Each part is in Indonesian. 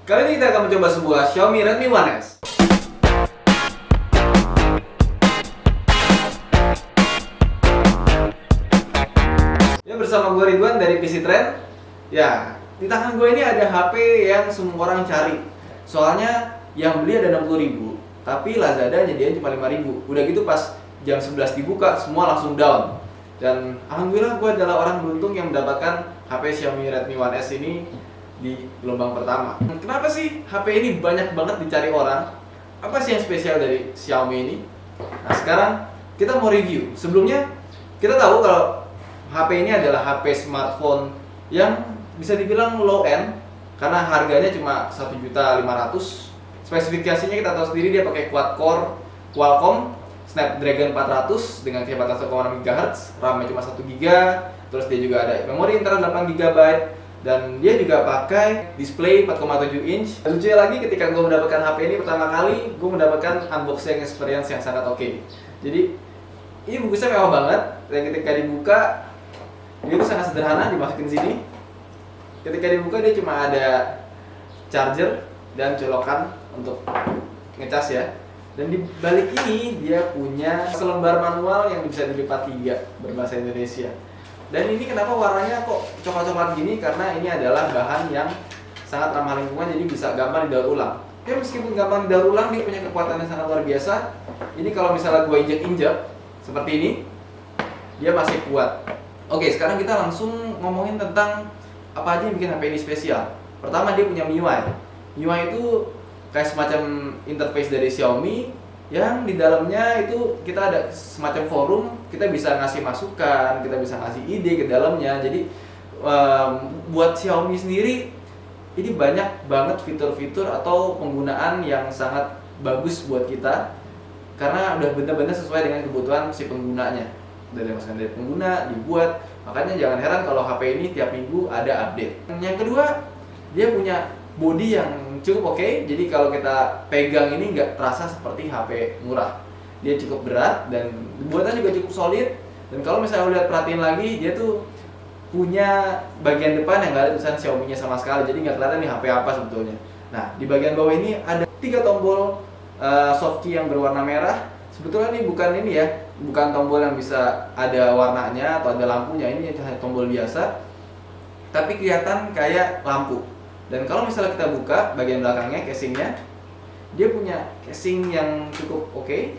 Kali ini kita akan mencoba sebuah Xiaomi Redmi One S. Ya, bersama gue Ridwan dari PC Trend. Ya, di tangan gue ini ada HP yang semua orang cari. Soalnya yang beli ada 60.000, tapi Lazada nyediain cuma 5.000. Udah gitu pas jam 11 dibuka, semua langsung down. Dan alhamdulillah gue adalah orang beruntung yang mendapatkan HP Xiaomi Redmi One S ini di gelombang pertama. Kenapa sih HP ini banyak banget dicari orang? Apa sih yang spesial dari Xiaomi ini? Nah, sekarang kita mau review. Sebelumnya kita tahu kalau HP ini adalah HP smartphone yang bisa dibilang low end karena harganya cuma 1.500.000. Spesifikasinya kita tahu sendiri, dia pakai quad core Qualcomm Snapdragon 400 dengan kecepatan 1,6 GHz, RAM-nya cuma 1 GB, terus dia juga ada memori internal 8 GB, dan dia juga pakai display 4,7 inch. Lucunya lagi, ketika gue mendapatkan HP ini pertama kali, gue mendapatkan unboxing experience yang sangat oke. Jadi ini bungkusnya mewah banget, dan ketika dibuka dia itu sangat sederhana, dimasukin sini. Ketika dibuka dia cuma ada charger dan colokan untuk ngecas ya. Dan di balik ini dia punya selembar manual yang bisa dilipat 3 berbahasa Indonesia. Dan ini kenapa warnanya kok coklat-coklat gini? Karena ini adalah bahan yang sangat ramah lingkungan, jadi bisa gampang didaur ulang. Ya, meskipun gampang didaur ulang, dia punya kekuatan yang sangat luar biasa. Ini kalau misalnya gue injek-injek seperti ini, dia masih kuat. Oke, sekarang kita langsung ngomongin tentang apa aja yang bikin HP ini spesial. Pertama, dia punya MIUI. MIUI itu kayak semacam interface dari Xiaomi yang di dalamnya itu kita ada semacam forum, kita bisa ngasih masukan, kita bisa ngasih ide ke dalamnya. Jadi buat Xiaomi sendiri ini banyak banget fitur-fitur atau penggunaan yang sangat bagus buat kita karena udah benar-benar sesuai dengan kebutuhan si penggunanya. Dari masukan dari pengguna dibuat, makanya jangan heran kalau HP ini tiap minggu ada update. Yang kedua, dia punya body yang cukup oke, jadi kalau kita pegang ini nggak terasa seperti HP murah. Dia cukup berat dan buatannya juga cukup solid. Dan kalau misalnya lihat perhatiin lagi, dia tuh punya bagian depan yang nggak ada tulisan Xiaomi-nya sama sekali, jadi nggak kelihatan nih HP apa sebetulnya. Nah, di bagian bawah ini ada 3 tombol soft key yang berwarna merah. Sebetulnya ini bukan tombol yang bisa ada warnanya atau ada lampunya, ini hanya tombol biasa, tapi kelihatan kayak lampu. Dan kalau misalnya kita buka bagian belakangnya, casingnya, dia punya casing yang cukup oke.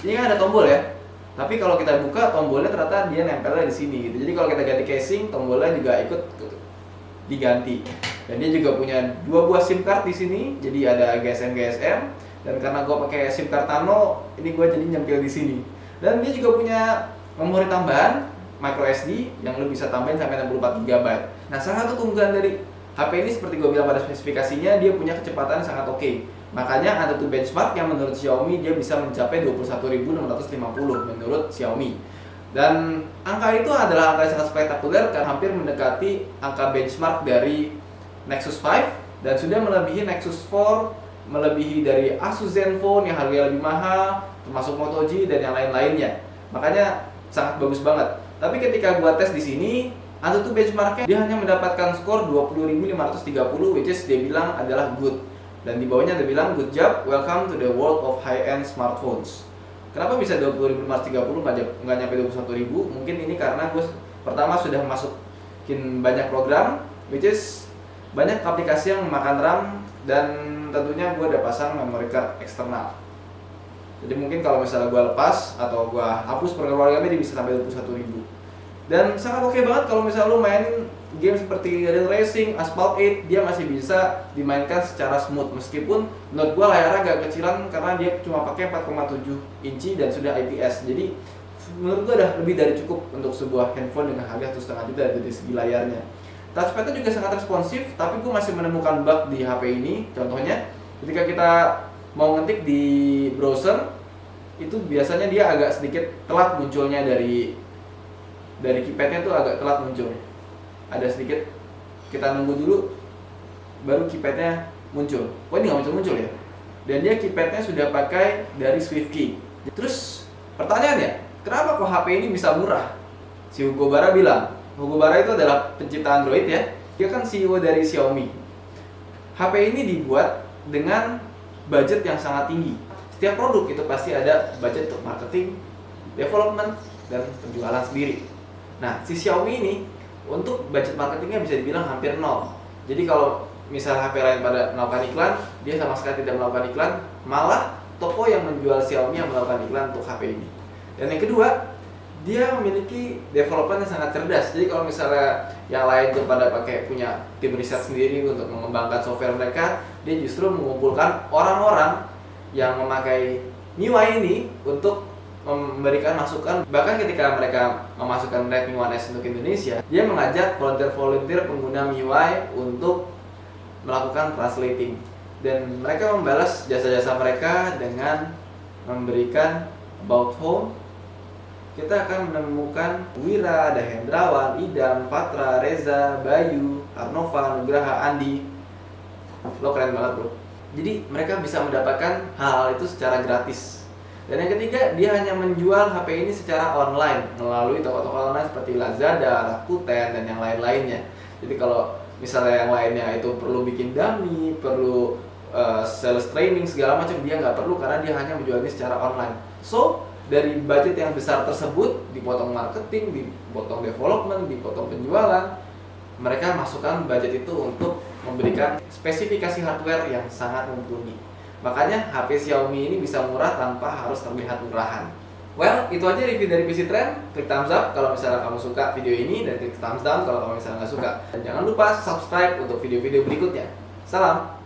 Ini kan ada tombol ya, tapi kalau kita buka tombolnya ternyata dia nempelnya di sini gitu. Jadi kalau kita ganti casing, tombolnya juga ikut diganti. Dan dia juga punya 2 buah SIM card di sini, jadi ada GSM. Dan karena gue pakai SIM card Nano, ini gue jadi nyempil di sini. Dan dia juga punya memori tambahan micro SD yang lu bisa tambahin sampai 64 GB. Nah, salah satu keunggulan dari HP ini seperti gue bilang pada spesifikasinya, dia punya kecepatan yang sangat oke. Makanya ada tuh benchmark yang menurut Xiaomi dia bisa mencapai 21.650 menurut Xiaomi. Dan angka itu adalah angka yang sangat spektakuler karena hampir mendekati angka benchmark dari Nexus 5 dan sudah melebihi Nexus 4, melebihi dari Asus Zenfone yang harganya lebih mahal, termasuk Moto G dan yang lain-lainnya. Makanya sangat bagus banget. Tapi ketika gua tes di sini, ada tuh benchmarknya, dia hanya mendapatkan skor 20.530, which is dia bilang adalah good. Dan di bawahnya dia bilang good job, welcome to the world of high-end smartphones. Kenapa bisa 20.530 nggak nyampe 21.000? Mungkin ini karena gue pertama sudah masukin banyak program, which is banyak aplikasi yang memakan RAM, dan tentunya gue udah pasang memory card eksternal. Jadi mungkin kalau misalnya gue lepas atau gue hapus program-programnya, dia bisa sampai 21.000. Dan sangat oke banget kalau misalnya lu main game seperti Real Racing, Asphalt 8, dia masih bisa dimainkan secara smooth. Meskipun menurut gua layarnya agak kecilan karena dia cuma pakai 4,7 inci dan sudah IPS. Jadi menurut gua udah lebih dari cukup untuk sebuah handphone dengan harga 1,5 juta dari segi layarnya. Touchpad-nya juga sangat responsif, tapi gua masih menemukan bug di HP ini. Contohnya, ketika kita mau ngetik di browser, itu biasanya dia agak sedikit telat munculnya dari keypadnya tuh agak telat muncul. Ada sedikit, kita nunggu dulu baru keypadnya muncul. Oh, ini nggak muncul ya. Dan dia keypadnya sudah pakai dari SwiftKey. Terus pertanyaannya, kenapa kok HP ini bisa murah? Si Hugo Barra bilang, Hugo Barra itu adalah pencipta Android ya. Dia kan CEO dari Xiaomi. HP ini dibuat dengan budget yang sangat tinggi. Setiap produk itu pasti ada budget untuk marketing, development, dan penjualan sendiri. Nah, si Xiaomi ini untuk budget marketingnya bisa dibilang hampir nol. Jadi kalau misal HP lain pada melakukan iklan, dia sama sekali tidak melakukan iklan, malah toko yang menjual Xiaomi yang melakukan iklan untuk HP ini. Dan yang kedua, dia memiliki development yang sangat cerdas. Jadi kalau misalnya yang lain tuh pada pakai punya tim riset sendiri untuk mengembangkan software mereka, dia justru mengumpulkan orang-orang yang memakai MIUI ini untuk memberikan masukan. Bahkan ketika mereka memasukkan Redmi One S untuk Indonesia, dia mengajak volunteer pengguna MIUI untuk melakukan translating, dan mereka membalas jasa-jasa mereka dengan memberikan about home. Kita akan menemukan Wira, ada Hendrawan, Idam, Patra, Reza, Bayu, Arnova, Nugraha, Andi. Lo keren banget bro. Jadi mereka bisa mendapatkan hal-hal itu secara gratis. Dan yang ketiga, dia hanya menjual HP ini secara online melalui toko-toko online seperti Lazada, Rakuten, dan yang lain-lainnya. Jadi kalau misalnya yang lainnya itu perlu bikin dummy, perlu sales training segala macam, dia nggak perlu karena dia hanya menjualnya secara online. So dari budget yang besar tersebut, dipotong marketing, dipotong development, dipotong penjualan, mereka masukkan budget itu untuk memberikan spesifikasi hardware yang sangat mumpuni. Makanya HP Xiaomi ini bisa murah tanpa harus terlihat murahan. Well, itu aja review dari PC Trend. Klik thumbs up kalau misalnya kamu suka video ini, dan klik thumbs down kalau kamu misalnya nggak suka. Dan jangan lupa subscribe untuk video-video berikutnya. Salam!